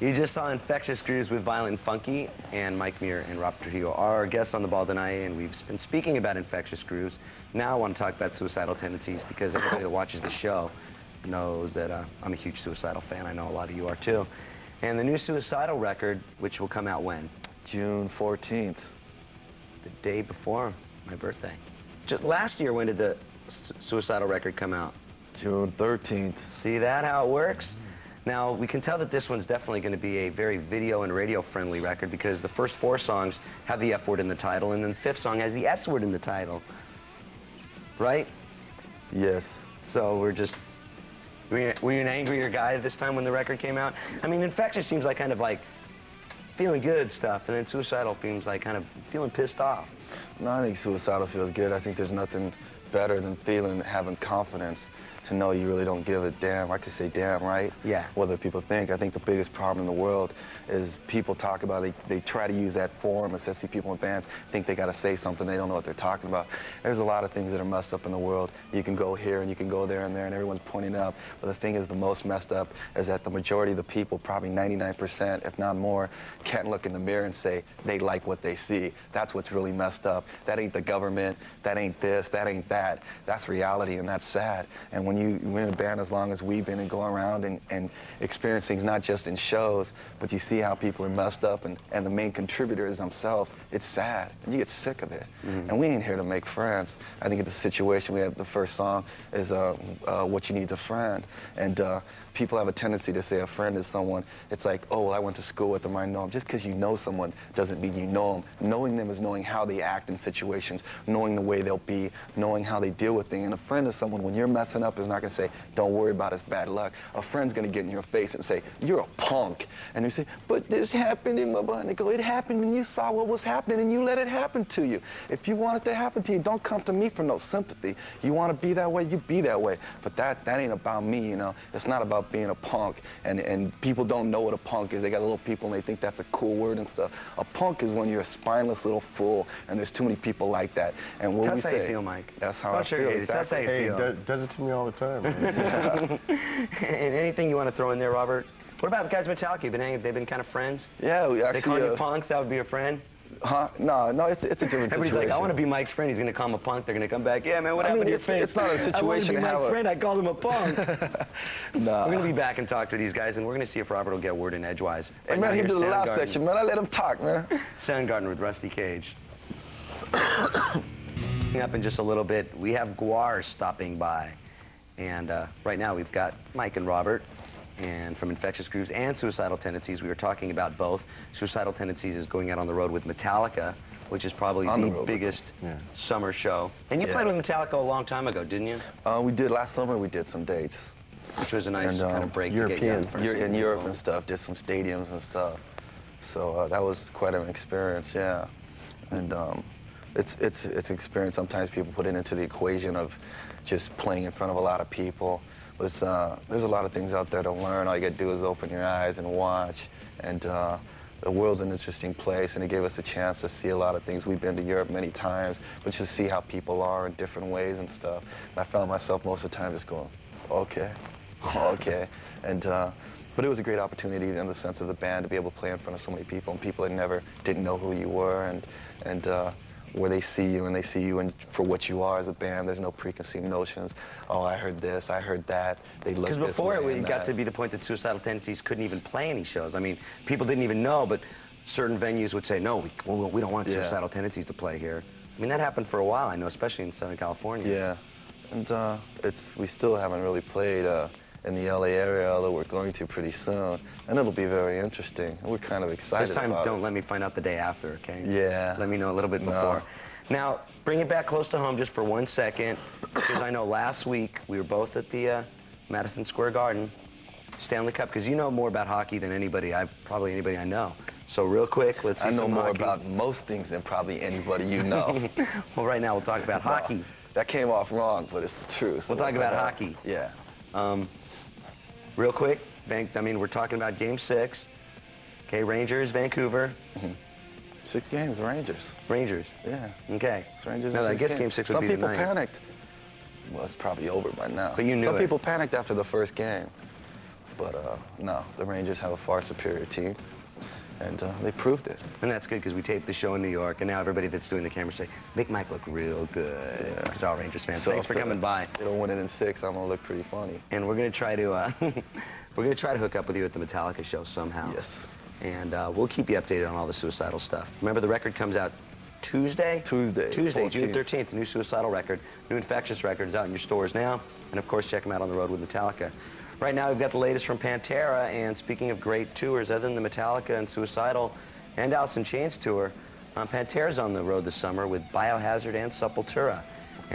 You just saw Infectious Grooves with Violent and Funky, and Mike Muir and Robert Trujillo are our guests on the ball tonight, and we've been speaking about Infectious Grooves. Now I want to talk about Suicidal Tendencies, because everybody that watches the show knows that I'm a huge Suicidal fan. I know a lot of you are too. And the new Suicidal record, which will come out when? June 14th. The day before my birthday. Just last year, when did the Suicidal record come out? June 13th. See that, how it works? Now, we can tell that this one's definitely going to be a very video and radio-friendly record, because the first 4 songs have the F word in the title, and then the 5th song has the S word in the title. Right? Yes. So we're just... Were you an angrier guy this time when the record came out? I mean, Infectious seems like kind of like feeling good stuff, and then Suicidal seems like kind of feeling pissed off. No, I think Suicidal feels good. I think there's nothing better than having confidence to know you really don't give a damn. I could say damn, right? Yeah. Whether people think. I think the biggest problem in the world is people talk about it, they try to use that forum, especially people in bands, think they got to say something, they don't know what they're talking about. There's a lot of things that are messed up in the world. You can go here and you can go there and there, and everyone's pointing up. But the thing is, the most messed up is that the majority of the people, probably 99%, if not more, can't look in the mirror and say they like what they see. That's what's really messed up. That ain't the government, that ain't this, that ain't that. That's reality, and that's sad. And when you're in a band as long as we've been and go around and experience things not just in shows, but you see how people are messed up and the main contributors themselves, it's sad. And you get sick of it. Mm-hmm. And we ain't here to make friends. I think it's a situation, we have the first song is What You Need's a Friend. And people have a tendency to say a friend is someone, it's like, oh, well, I went to school with them, I know them. Just because you know someone doesn't mean you know them. Knowing them is knowing how they act in situations, knowing the way they'll be, knowing how they deal with things. And a friend is someone, when you're messing up, is not going to say, don't worry about it's bad luck. A friend's going to get in your face and say, you're a punk. And you say, but this happened in my butt. And they go, it happened when you saw what was happening and you let it happen to you. If you want it to happen to you, don't come to me for no sympathy. You want to be that way, you be that way. But that ain't about me, you know. It's not about being a punk. And people don't know what a punk is. They got little people and they think that's a cool word and stuff. A punk is when you're a spineless little fool, and there's too many people like that. And what we say, that's how you feel, Mike. That's how I feel. Exactly. That's how you feel. It does it to me all the time. And anything you want to throw in there, Robert? What about the guys with Metallica? They've been kind of friends? Yeah, we actually... They call you punks, that would be a friend? Huh? No, it's a different situation. Everybody's like, I want to be Mike's friend. He's going to call him a punk. They're going to come back. Yeah, man, what happened to your face? It's not a situation. I wanted to be Mike's friend. I called him a punk. No. We're going to be back and talk to these guys, and we're going to see if Robert will get a word in edgewise. Hey, man, he did the last section, man. I let him talk, man. Soundgarden with Rusty Cage. Up in just a little bit, we have Guar stopping by. And right now we've got Mike and Robert, and from Infectious Grooves and Suicidal Tendencies. We were talking about both. Suicidal Tendencies is going out on the road with Metallica, which is probably the biggest summer show. And you played with Metallica a long time ago, didn't you? We did. Last summer we did some dates. Which was a nice kind of break to get you out in Europe and stuff, did some stadiums and stuff. So that was quite an experience, yeah. And it's an experience. Sometimes people put it into the equation of just playing in front of a lot of people. But there's a lot of things out there to learn. All you got to do is open your eyes and watch. And the world's an interesting place, and it gave us a chance to see a lot of things. We've been to Europe many times, but just see how people are in different ways and stuff. And I found myself most of the time just going, okay, okay. And but it was a great opportunity in the sense of the band to be able to play in front of so many people, and people that didn't know who you were, and where they see you, and they see you for what you are as a band. There's no preconceived notions. Oh, I heard this, I heard that. They look this way. Because before it got to be the point that Suicidal Tendencies couldn't even play any shows. I mean, people didn't even know, but certain venues would say, no, we don't want Suicidal Tendencies to play here. I mean, that happened for a while, I know, especially in Southern California. Yeah, and we still haven't really played in the LA area, although we're going to pretty soon, and it'll be very interesting. We're kind of excited about it. This time, don't let me find out the day after, okay? Yeah. Let me know a little bit before. Now, bring it back close to home just for 1 second, because I know last week we were both at the Madison Square Garden Stanley Cup, because you know more about hockey than probably anybody I know. So real quick, let's see some hockey. I know more about most things than probably anybody you know. Well, right now we'll talk about hockey. That came off wrong, but it's the truth. We'll talk about hockey. Yeah. Real quick, we're talking about Game 6. Okay, Rangers, Vancouver. 6 games, the Rangers. Rangers? Yeah. Okay. It's Rangers. No, I guess Game 6 would be tonight. Some people panicked. Well, it's probably over by now. But you knew Some people panicked after the first game. But no, the Rangers have a far superior team, and they proved it. And that's good because we taped the show in New York, and now everybody that's doing the camera say, make Mike look real good. Yeah. It's all Rangers fans. So Thanks for coming by. They don't win it in 6. I'm gonna look pretty funny. And we're gonna try to hook up with you at the Metallica show somehow. Yes. And we'll keep you updated on all the Suicidal stuff. Remember, the record comes out Tuesday? Tuesday, June 13th, the new Suicidal record. New Infectious record is out in your stores now. And of course, check them out on the road with Metallica. Right now, we've got the latest from Pantera. And speaking of great tours, other than the Metallica and Suicidal and Alice in Chains tour, Pantera's on the road this summer with Biohazard and Sepultura.